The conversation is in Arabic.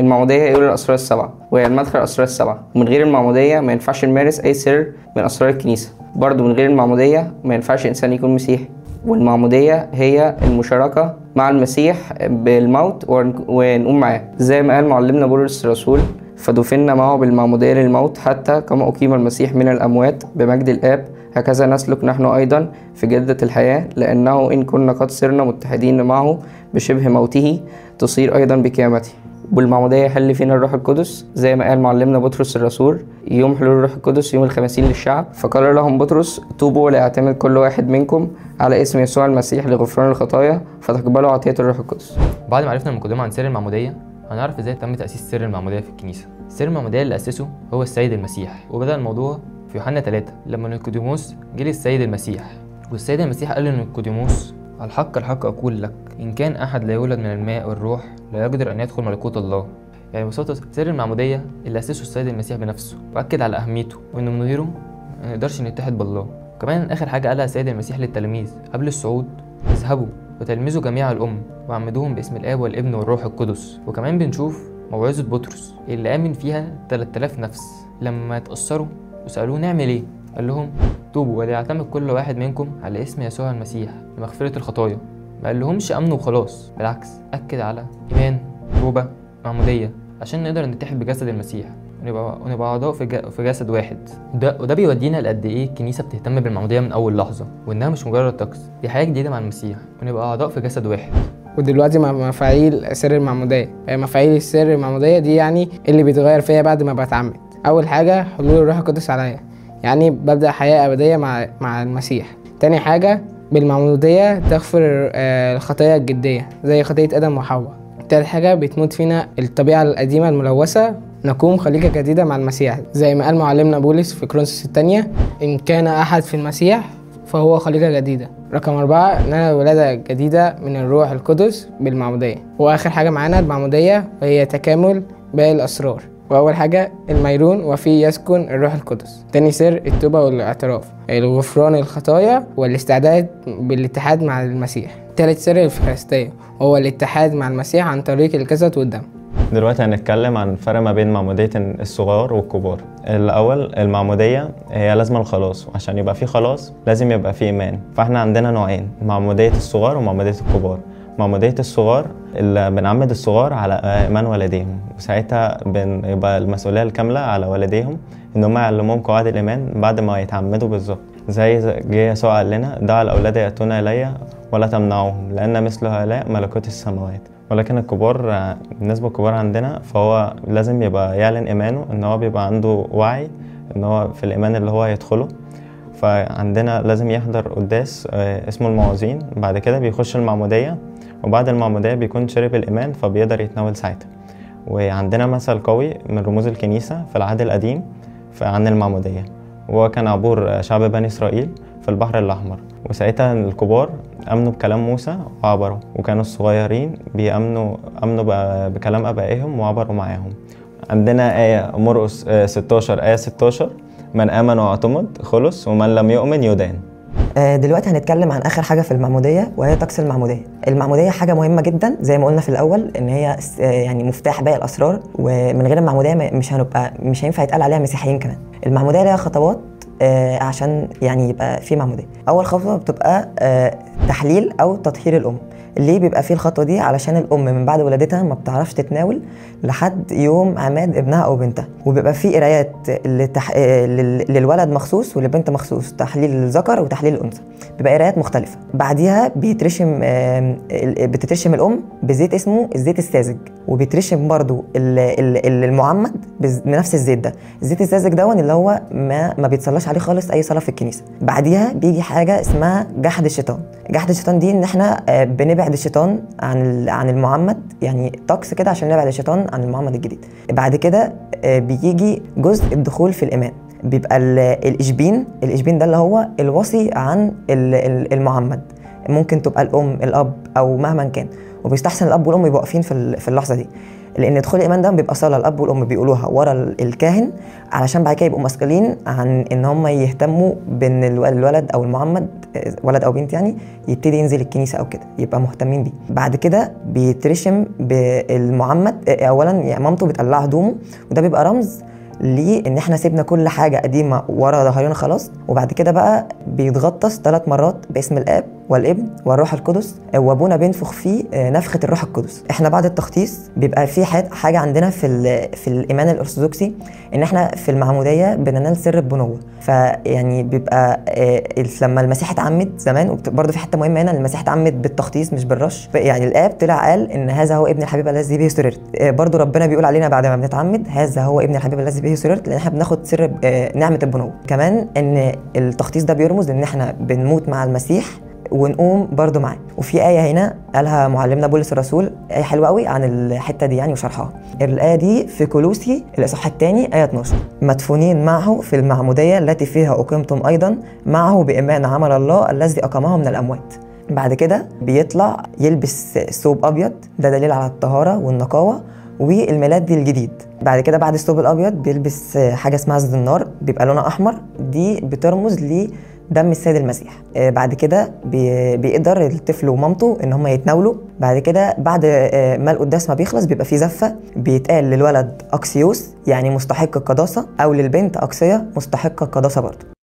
المعمودية هي أولى الأسرار السبعة، وهي المدخل الأسرار السبعة، ومن غير المعمودية ما ينفعش نمارس أي سر من أسرار الكنيسة. برضو من غير المعمودية ما ينفعش إنسان يكون مسيحي. والمعمودية هي المشاركة مع المسيح بالموت ونقوم معاه، زي ما قال معلمنا بولس الرسول: فدفنا معه بالمعمودية للموت، حتى كما أقيم المسيح من الأموات بمجد الآب، هكذا نسلك نحن أيضا في جدة الحياة، لأنه إن كنا قد صرنا متحدين معه بشبه موته تصير أيضا بقيامته. بالمعمودية يحل فينا الروح القدس، زي ما قال معلمنا بطرس الرسول يوم حلول الروح القدس يوم الخمسين للشعب، فقال لهم بطرس: توبوا ليعتمد كل واحد منكم على اسم يسوع المسيح لغفران الخطايا فتقبلوا عطية الروح القدس. بعد ما عرفنا المقدمة عن سر المعمودية، هنعرف ازاي تم تأسيس سر المعمودية في الكنيسة. سر المعمودية اللي أسسه هو السيد المسيح، وبدأ الموضوع في يوحنا 3 لما نيقوديموس جه للسيد المسيح، والسيد المسيح قال لنيقوديموس: الحق الحق أقول لك، إن كان أحد لا يولد من الماء والروح لا يقدر أن يدخل ملكوت الله. يعني ببساطة سر المعمودية اللي أسسه السيد المسيح بنفسه، وأكد على أهميته وإنه من غيره ما نقدرش نتحد بالله. كمان آخر حاجة قالها السيد المسيح للتلاميذ قبل الصعود: اذهبوا وتلمذوا جميع الأمم وعمدوهم باسم الآب والابن والروح القدس. وكمان بنشوف موعظة بطرس اللي آمن فيها 3000 نفس لما اتأثروا وسألوه: نعمل إيه؟ قال لهم: توبوا وليعتمد كل واحد منكم على اسم يسوع المسيح لمغفرة الخطايا. ما قالهمش امنوا وخلاص، بالعكس اكد على ايمان، توبه، معموديه، عشان نقدر نتحد بجسد المسيح ونبقى اعضاء في جسد واحد. وده بيودينا لقد ايه الكنيسه بتهتم بالمعموديه من اول لحظه، وانها مش مجرد طقس، دي حاجه جديده مع المسيح، ونبقى اعضاء في جسد واحد. ودلوقتي مع مفاعيل سر المعموديه، مفاعيل السر المعموديه دي يعني اللي بيتغير فيا بعد ما بتعمد. اول حاجه حلول الروح القدس عليا، يعني ببدا حياه ابديه مع المسيح. تاني حاجه بالمعموديه تغفر الخطايا الجديه زي خطيه ادم وحواء. تالت حاجه بتموت فينا الطبيعه القديمه الملوثه، نقوم خليقه جديده مع المسيح، زي ما قال معلمنا بولس في كورنثوس الثانيه: ان كان احد في المسيح فهو خليقه جديده. رقم 4 اننا ولاده جديده من الروح القدس بالمعموديه. واخر حاجه معانا المعموديه وهي تكامل باقي الاسرار. واول حاجه الميرون وفيه يسكن الروح القدس. تاني سر التوبه والاعتراف، الغفران الخطايا والاستعداد بالاتحاد مع المسيح. تالت سر الفخارستيه وهو الاتحاد مع المسيح عن طريق الجسد والدم. دلوقتي هنتكلم عن الفرق ما بين معمودية الصغار والكبار. الأول المعمودية هي لازم الخلاص، وعشان يبقى في خلاص لازم يبقى في إيمان. فاحنا عندنا نوعين: معمودية الصغار ومعمودية الكبار. معمودية الصغار اللي بنعمد الصغار على إيمان والديهم، وساعتها بيبقى المسؤولية الكاملة على والديهم إن هم يعلموهم قواعد الإيمان بعد ما يتعمدوا بالظبط. زي جه يسوع قال لنا: دعوا الأولاد يأتون إلي ولا تمنعوهم لأن مثل هؤلاء ملكوت السماوات. ولكن الكبار بالنسبة للكبار عندنا فهو لازم يبقى يعلن إيمانه، إن هو بيبقى عنده وعي إن هو في الإيمان اللي هو يدخله. فعندنا لازم يحضر قداس اسمه الموعظين، بعد كده بيخش المعمودية، وبعد المعمودية بيكون شرب الإيمان فبيقدر يتناول ساعتها. وعندنا مثل قوي من رموز الكنيسة في العهد القديم عن المعمودية، وهو كان عبور شعب بني إسرائيل في البحر الأحمر، وساعتها الكبار أمنوا بكلام موسى وعبروا، وكانوا الصغيرين بيأمنوا بكلام أبائهم وعبروا معاهم. عندنا آية مرقس 16 آية 16: من آمن واعتمد خلص ومن لم يؤمن يدان. دلوقتي هنتكلم عن آخر حاجة في المعمودية وهي طقس المعمودية. المعمودية حاجة مهمة جدا زي ما قلنا في الأول، إن هي يعني مفتاح باقي الأسرار، ومن غير المعمودية مش هينفع يتقال عليها مسيحيين. كمان المعمودية ليها خطوات عشان يعني يبقى في معمودية. أول خطوة بتبقى تحليل أو تطهير الأم. ليه بيبقى فيه الخطوة دي؟ علشان الأم من بعد ولادتها ما بتعرفش تتناول لحد يوم عماد ابنها أو بنتها، وبيبقى فيه قرايات للولد مخصوص وللبنت مخصوص، تحليل الذكر وتحليل الأنثى، بيبقى قرايات مختلفة. بعديها بتترشم الأم بزيت اسمه الزيت الساذج، وبيترشم برضو المعمد بنفس الزيت ده. الزيت الساذج ده اللي هو ما بيتصلاش عليه خالص أي صلاة في الكنيسة. بعديها بيجي حاجة اسمها جحد الشيطان. جحد الشيطان دي إن احنا بنبعد الشيطان عن المعمد، يعني طقس كده عشان نبعد الشيطان عن المعمد الجديد. بعد كده بيجي جزء الدخول في الإيمان، بيبقى الإشبين ده اللي هو الوصي عن المعمد. ممكن تبقى الأم، الأب، أو مهما كان، وبيستحسن الأب والأم يبقوا واقفين في اللحظة دي. لان دخول الايمان ده بيبقى صلاه الاب والام بيقولوها ورا الكاهن، علشان بعد كده يبقوا مسؤولين عن ان هم يهتموا بان الولد او المعمد، ولد او بنت يعني، يبتدي ينزل الكنيسه او كده، يبقى مهتمين بيه. بعد كده بيترشم بالمعمد. اولا يعني مامته بتقلع هدومه، وده بيبقى رمز ليه ان احنا سيبنا كل حاجه قديمه ورا ظهرنا خلاص. وبعد كده بقى بيتغطس 3 مرات باسم الاب والابن والروح القدس، وابونا بينفخ فيه نفخه الروح القدس. احنا بعد التغطيس بيبقى في حاجه عندنا في الايمان الارثوذكسي، ان احنا في المعموديه بننال سر البنوه. فيعني بيبقى لما المسيح اتعمد زمان، وبرده في حته مهمه هنا، المسيح اتعمد بالتغطيس مش بالرش. يعني الاب طلع قال ان هذا هو ابن الحبيب الذي به سررت. برده ربنا بيقول علينا بعد ما بنتعمد هذا هو ابن الحبيب الذي به سررت، لان احنا بناخد سر نعمه البنوه. كمان ان التغطيس ده بيرمز ان احنا بنموت مع المسيح ونقوم برضو معاه. وفي آية هنا قالها معلمنا بولس الرسول، آية حلوة قوي عن الحتة دي يعني وشرحها. الآية دي في كولوسي الإصحاح الثاني آية 12: مدفونين معه في المعمودية التي فيها أقمتم أيضا معه بإيمان عمل الله الذي أقامه من الأموات. بعد كده بيطلع يلبس ثوب أبيض، ده دليل على الطهارة والنقاوة والميلاد الجديد. بعد كده بعد الثوب الأبيض بيلبس حاجة اسمها الزنار، بيبقى لونها أحمر، دي بترمز دم السيد المسيح. بعد كده بيقدر الطفل ومامته ان هم يتناولوا. بعد كده بعد ما القداس ما بيخلص بيبقى في زفه، بيتقال للولد اكسيوس يعني مستحق القداسه، او للبنت اكسيه مستحقه القداسه برضه.